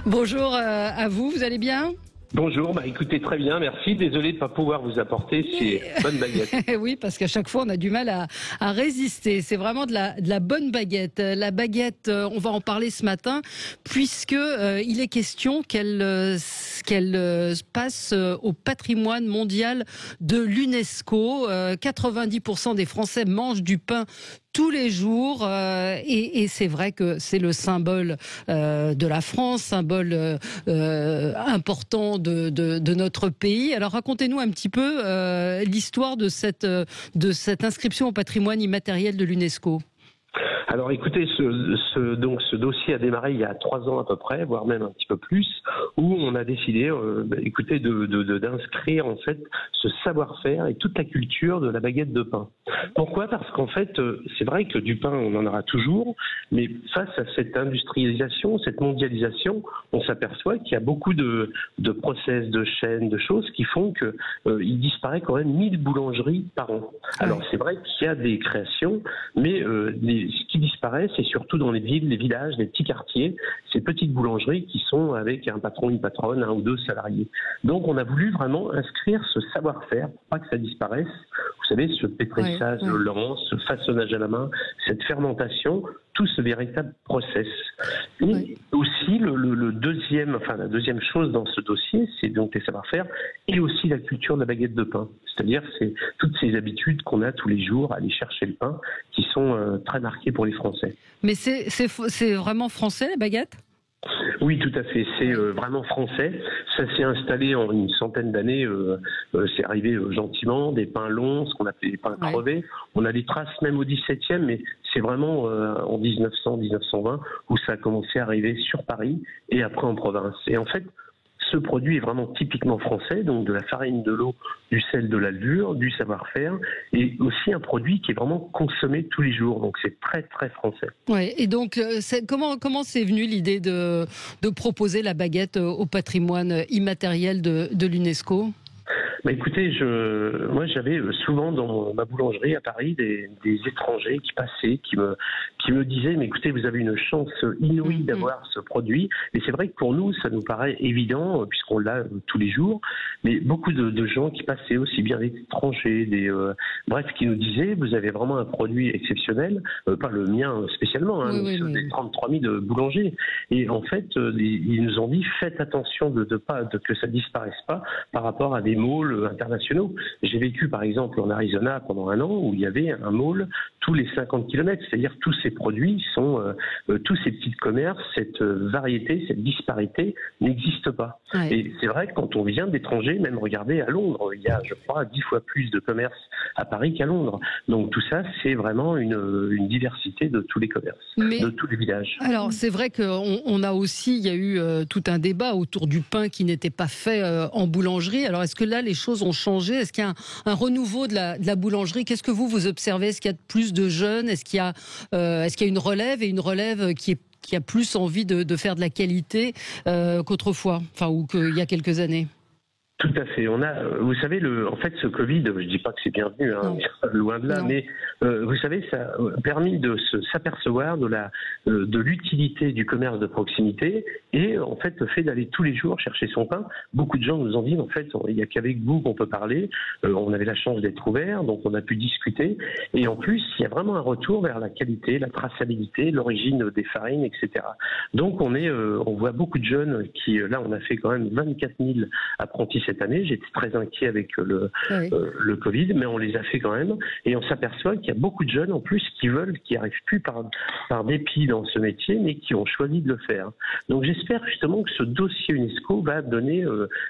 Bonjour à vous, vous allez bien? Bonjour, écoutez, très bien, merci. Désolé de ne pas pouvoir vous apporter ces bonnes baguettes. Oui, parce qu'à chaque fois, on a du mal à résister. C'est vraiment de la bonne baguette. La baguette, on va en parler ce matin, puisque il est question qu'elle passe au patrimoine mondial de l'UNESCO. 90% des Français mangent du pain tous les jours et c'est vrai que c'est le symbole de la France, symbole important de notre pays. Alors racontez-nous un petit peu l'histoire de cette inscription au patrimoine immatériel de l'UNESCO. Alors écoutez, ce dossier a démarré il y a 3 ans à peu près, voire même un petit peu plus, où on a décidé, d'inscrire en fait ce savoir-faire et toute la culture de la baguette de pain. Pourquoi ? Parce qu'en fait, c'est vrai que du pain, on en aura toujours, mais face à cette industrialisation, cette mondialisation, on s'aperçoit qu'il y a beaucoup de process, de chaînes, de choses qui font que il disparaît quand même 1000 boulangeries par an. Alors c'est vrai qu'il y a des créations, mais ce qui disparaît, c'est surtout dans les villes, les villages, les petits quartiers, ces petites boulangeries qui sont avec un patron, une patronne, 1 ou 2 salariés. Donc on a voulu vraiment inscrire ce savoir-faire pour pas que ça disparaisse. Vous savez, ce pétrissage lent, ce façonnage à la main, cette fermentation, tout ce véritable process. Et aussi la deuxième chose dans ce dossier, c'est donc les savoir-faire et aussi la culture de la baguette de pain. C'est-à-dire c'est toutes ces habitudes qu'on a tous les jours à aller chercher le pain qui sont très marquées pour les Français. Mais c'est vraiment français la baguette ? Oui, tout à fait. C'est vraiment français. Ça s'est installé en une centaine d'années. C'est arrivé gentiment, des pains longs, ce qu'on appelait les pains crevés. On a des traces même au XVIIe, mais c'est vraiment en 1900-1920 où ça a commencé à arriver sur Paris et après en province. Et en fait, ce produit est vraiment typiquement français, donc de la farine, de l'eau, du sel, de la levure, du savoir-faire, et aussi un produit qui est vraiment consommé tous les jours. Donc c'est très très français. Ouais. Et donc comment c'est venu l'idée de proposer la baguette au patrimoine immatériel de l'UNESCO ? Écoutez, moi j'avais souvent dans ma boulangerie à Paris des étrangers qui passaient, qui me disaient, mais écoutez, vous avez une chance inouïe d'avoir ce produit. Et c'est vrai que pour nous, ça nous paraît évident, puisqu'on l'a tous les jours, mais beaucoup de gens qui passaient, aussi bien des étrangers, qui nous disaient, vous avez vraiment un produit exceptionnel, pas le mien spécialement, des 33 000 boulangers. Et en fait, ils nous ont dit, faites attention que ça disparaisse pas par rapport à des malls internationaux. J'ai vécu par exemple en Arizona pendant 1 an où il y avait un mall tous les 50 km, c'est-à-dire tous ces produits sont, tous ces petits commerces, cette variété, cette disparité n'existe pas. Ouais. Et c'est vrai que quand on vient d'étrangers, même regardez à Londres, il y a je crois 10 fois plus de commerces à Paris qu'à Londres. Donc tout ça c'est vraiment une diversité de tous les commerces, de tous les villages. Alors c'est vrai qu'on a aussi, il y a eu tout un débat autour du pain qui n'était pas fait en boulangerie. Alors est-ce que là les choses ont changé? Est-ce qu'il y a un renouveau de la boulangerie? Qu'est-ce que vous observez? Est-ce qu'il y a plus de jeunes? Est-ce qu'il y a une relève et une relève qui a plus envie de faire de la qualité qu'autrefois, ou qu'il y a quelques années? Tout à fait. Vous savez, en fait, ce Covid, je dis pas que c'est bienvenu, loin de là, mais vous savez, ça a permis de s'apercevoir de l'utilité du commerce de proximité et en fait, le fait d'aller tous les jours chercher son pain. Beaucoup de gens nous ont dit, en fait, il n'y a qu'avec vous qu'on peut parler. On avait la chance d'être ouvert, donc on a pu discuter. Et en plus, il y a vraiment un retour vers la qualité, la traçabilité, l'origine des farines, etc. Donc on voit beaucoup de jeunes qui, là, on a fait quand même 24 000 apprentis cette année. J'étais très inquiet avec le Covid, mais on les a fait quand même. Et on s'aperçoit qu'il y a beaucoup de jeunes en plus qui n'arrivent plus par dépit dans ce métier, mais qui ont choisi de le faire. Donc j'espère justement que ce dossier UNESCO va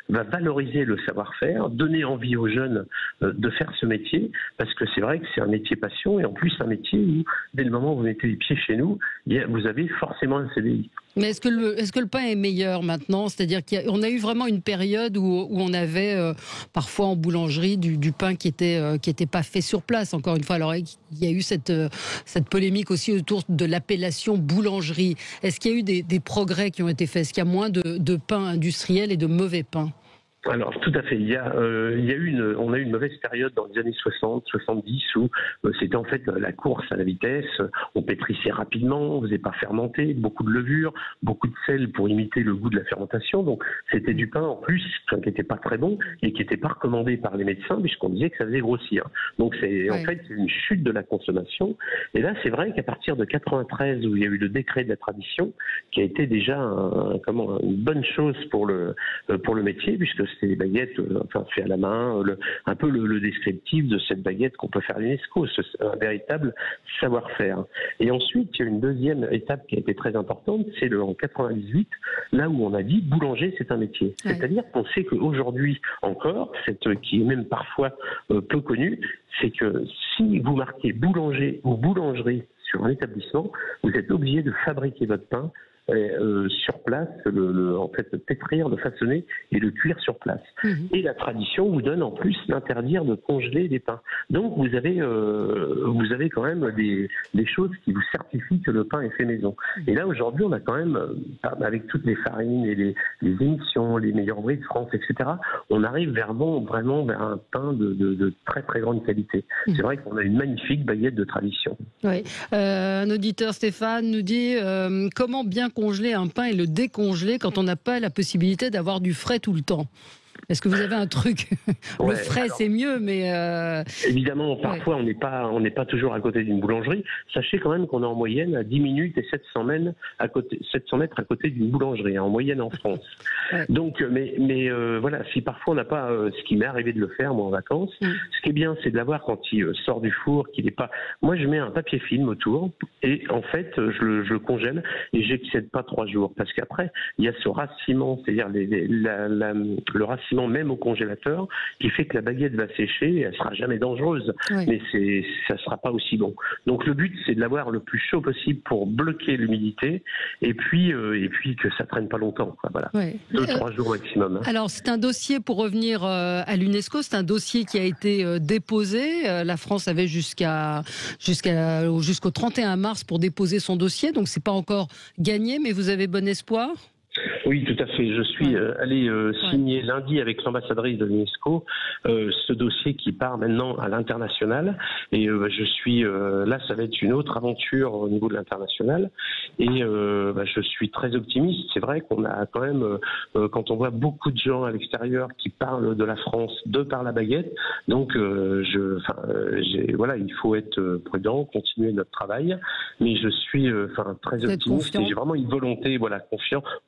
valoriser le savoir-faire, donner envie aux jeunes de faire ce métier, parce que c'est vrai que c'est un métier passion et en plus un métier où, dès le moment où vous mettez les pieds chez nous, vous avez forcément un CDI. Mais est-ce que le pain est meilleur maintenant? C'est-à-dire qu'on a eu vraiment une période où on avait parfois en boulangerie du pain qui était pas fait sur place. Encore une fois, alors il y a eu cette polémique aussi autour de l'appellation boulangerie. Est-ce qu'il y a eu des progrès qui ont été faits? Est-ce qu'il y a moins de pain industriel et de mauvais pain? Alors tout à fait. On a eu une mauvaise période dans les années 60, 70 où c'était en fait la course à la vitesse. On pétrissait rapidement, on faisait pas fermenter, beaucoup de levure, beaucoup de sel pour imiter le goût de la fermentation. Donc c'était du pain en plus qui n'était pas très bon et qui n'était pas recommandé par les médecins puisqu'on disait que ça faisait grossir. Donc en fait c'est une chute de la consommation. Et là c'est vrai qu'à partir de 93 où il y a eu le décret de la tradition qui a été déjà une bonne chose pour le métier puisque c'est des baguettes fait à la main, un peu le descriptif de cette baguette qu'on peut faire à l'UNESCO, c'est un véritable savoir-faire. Et ensuite, il y a une deuxième étape qui a été très importante, c'est en 98, là où on a dit boulanger, c'est un métier. Ouais. C'est-à-dire qu'on sait qu'aujourd'hui encore, qui est même parfois peu connue, c'est que si vous marquez boulanger ou boulangerie sur un établissement, vous êtes obligé de fabriquer votre pain sur place, en fait pétrir, le façonner et le cuire sur place. Et la tradition vous donne en plus d'interdire de congeler des pains. Donc vous avez quand même des choses qui vous certifient que le pain est fait maison. Et là aujourd'hui on a quand même, avec toutes les farines et les émissions, les meilleurs bris de France, etc., on arrive vraiment vers un pain de très très grande qualité. C'est vrai qu'on a une magnifique baguette de tradition. Oui. Un auditeur, Stéphane, nous dit comment bien congeler un pain et le décongeler quand on n'a pas la possibilité d'avoir du frais tout le temps. Est-ce que vous avez un truc? Le frais, c'est mieux, mais... Évidemment, parfois, on n'est pas toujours à côté d'une boulangerie. Sachez quand même qu'on est en moyenne à 10 minutes et 700 mètres à côté d'une boulangerie, en moyenne en France. Donc, mais voilà, si parfois on n'a pas... ce qui m'est arrivé de le faire, moi, en vacances, ce qui est bien, c'est de l'avoir quand il sort du four, qu'il n'est pas... Moi, je mets un papier film autour et, en fait, je le congèle et j'excède pas 3 jours. Parce qu'après, il y a ce racinement, c'est-à-dire le racinement même au congélateur, qui fait que la baguette va sécher et elle sera jamais dangereuse, mais ça sera pas aussi bon. Donc le but c'est de l'avoir le plus chaud possible pour bloquer l'humidité et puis que ça traîne pas longtemps. Voilà. 2-3 jours maximum. Alors c'est un dossier, pour revenir à l'UNESCO, c'est un dossier qui a été déposé. La France avait jusqu'au 31 mars pour déposer son dossier, donc c'est pas encore gagné, mais vous avez bon espoir? Oui, tout à fait. Je suis allé signer lundi avec l'ambassadrice de l'UNESCO ce dossier qui part maintenant à l'international. Et je suis là, ça va être une autre aventure au niveau de l'international. Et je suis très optimiste. C'est vrai qu'on a quand même, quand on voit beaucoup de gens à l'extérieur qui parlent de la France de par la baguette, donc voilà, il faut être prudent, continuer notre travail. Mais je suis très optimiste et j'ai vraiment une volonté,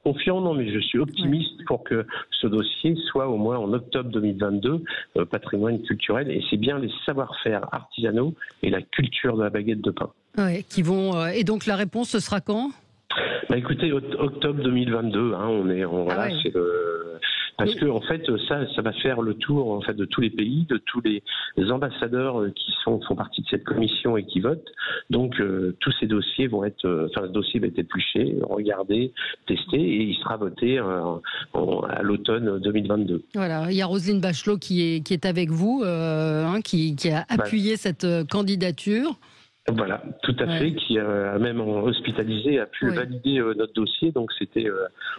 confiant, non, mais je suis optimiste pour que ce dossier soit au moins en octobre 2022 patrimoine culturel. Et c'est bien les savoir-faire artisanaux et la culture de la baguette de pain. Ouais, qui vont. Et donc la réponse, ce sera quand? Écoutez, octobre 2022. C'est parce que en fait ça va faire le tour en fait de tous les pays, de tous les ambassadeurs qui font partie de cette commission et qui votent. Donc tous ces dossiers vont être, le dossier va être épluché, regardé, testé et il sera voté à l'automne 2022. Voilà, il y a Roselyne Bachelot qui est avec vous, qui a appuyé cette candidature. Voilà, tout à fait, qui a même hospitalisé, a pu valider notre dossier, donc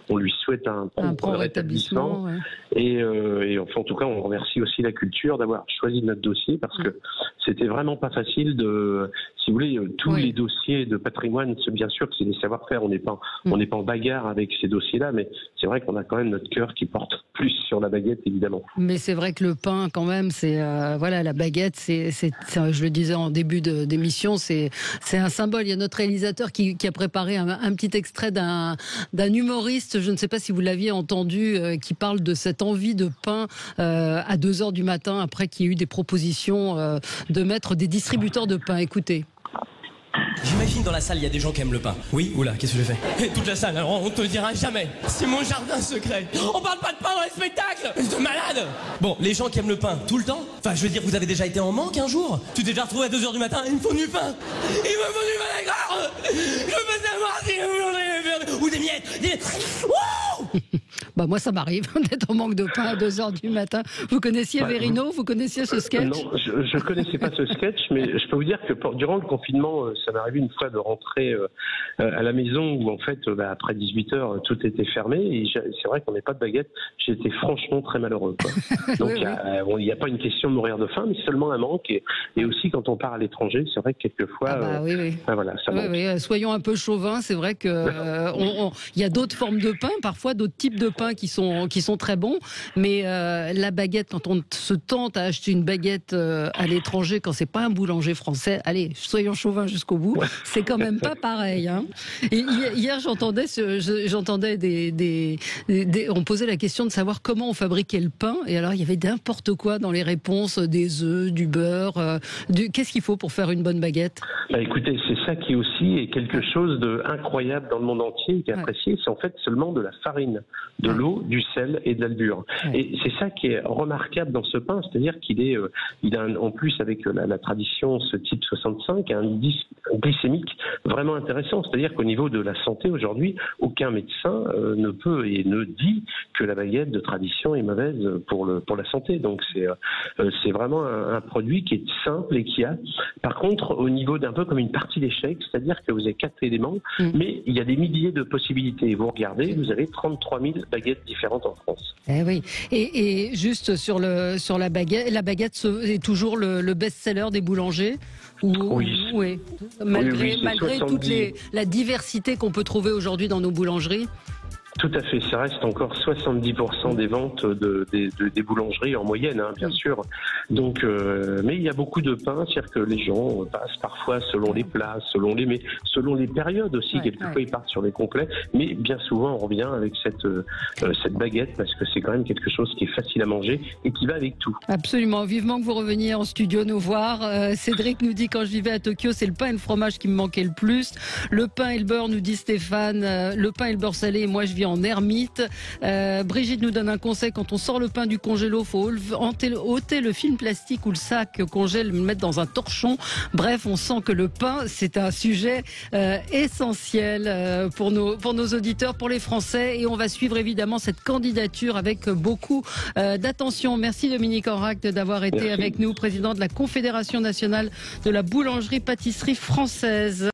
on lui souhaite un prompt rétablissement. Et en tout cas, on remercie aussi la culture d'avoir choisi notre dossier parce que c'était vraiment pas facile si vous voulez, tous les dossiers de patrimoine, bien sûr que c'est des savoir-faire, on n'est pas en bagarre avec ces dossiers-là, mais c'est vrai qu'on a quand même notre cœur qui porte plus sur la baguette, évidemment. Mais c'est vrai que le pain, quand même, c'est la baguette, je le disais en début d'émission, c'est un symbole. Il y a notre réalisateur qui a préparé un petit extrait d'un humoriste, je ne sais pas si vous l'aviez entendu, qui parle de cette envie de pain à 2h du matin, après qu'il y ait eu des propositions de mettre des distributeurs de pain. Écoutez. J'imagine dans la salle, il y a des gens qui aiment le pain. Oui, oula, qu'est-ce que je fais? Et toute la salle, alors on te le dira jamais. C'est mon jardin secret. On parle pas de pain dans les spectacles. De malade. Bon, les gens qui aiment le pain, tout le temps? Enfin, je veux dire, vous avez déjà été en manque un jour? Tu t'es déjà retrouvé à 2h du matin, il me faut du pain. Il me faut du pain, d'accord. Je veux savoir si vous voulez faire... Ou des miettes. Wouh! Bah moi, ça m'arrive d'être en manque de pain à 2h du matin. Vous connaissiez Verino? Vous connaissiez ce sketch? Non, je ne connaissais pas ce sketch, mais je peux vous dire que durant le confinement, ça m'est arrivé une fois de rentrer à la maison où en fait, après 18h, tout était fermé. Et c'est vrai qu'on n'avait pas de baguette. J'étais franchement très malheureux, quoi. Donc il n'y a pas une question de mourir de faim, mais seulement un manque. Et aussi quand on part à l'étranger, c'est vrai que quelquefois, voilà, ça manque. Soyons un peu chauvins. C'est vrai que il y a d'autres formes de pain, parfois d'autres types de pain qui sont très bons, mais la baguette, quand on se tente à acheter une baguette à l'étranger, quand c'est pas un boulanger français, allez, soyons chauvins jusqu'au bout, c'est quand même pas pareil. Hein. Et hier, j'entendais on posait la question de savoir comment on fabriquait le pain, et alors il y avait n'importe quoi dans les réponses, des œufs, du beurre, qu'est-ce qu'il faut pour faire une bonne baguette? Écoutez, c'est ça qui aussi est quelque chose d'incroyable dans le monde entier, qui est apprécié, c'est en fait seulement de la farine, de l'eau, du sel et de la levure. Et c'est ça qui est remarquable dans ce pain, c'est-à-dire qu'il a en plus avec la tradition, ce type 65, un indice glycémique vraiment intéressant. C'est-à-dire qu'au niveau de la santé aujourd'hui, aucun médecin ne peut et ne dit que la baguette de tradition est mauvaise pour la santé. Donc c'est vraiment un produit qui est simple et qui a, par contre, au niveau d'un peu comme une partie d'échec, c'est-à-dire que vous avez 4 éléments, mais il y a des milliers de possibilités. Vous regardez, vous avez 33 000 baguettes différentes en France. Eh oui. Et juste sur la baguette est toujours le best-seller des boulangers. Oui. Malgré toute la diversité qu'on peut trouver aujourd'hui dans nos boulangeries. Tout à fait, ça reste encore 70% des ventes des boulangeries en moyenne, bien sûr. Donc, mais il y a beaucoup de pain, c'est-à-dire que les gens passent parfois selon les plats, selon les périodes aussi. Quelquefois, ils partent sur les complets, mais bien souvent, on revient avec cette baguette parce que c'est quand même quelque chose qui est facile à manger et qui va avec tout. Absolument. Vivement que vous reveniez en studio nous voir. Cédric nous dit, quand je vivais à Tokyo, c'est le pain et le fromage qui me manquaient le plus. Le pain et le beurre, nous dit Stéphane. Le pain et le beurre salé, et moi, je vis en ermite. Brigitte nous donne un conseil: quand on sort le pain du congélo, faut ôter le film plastique ou le sac congèle, le mettre dans un torchon. Bref, on sent que le pain, c'est un sujet essentiel pour nos auditeurs, pour les Français, et on va suivre évidemment cette candidature avec beaucoup d'attention. Merci Dominique Enract d'avoir été avec nous, président de la Confédération nationale de la boulangerie-pâtisserie française.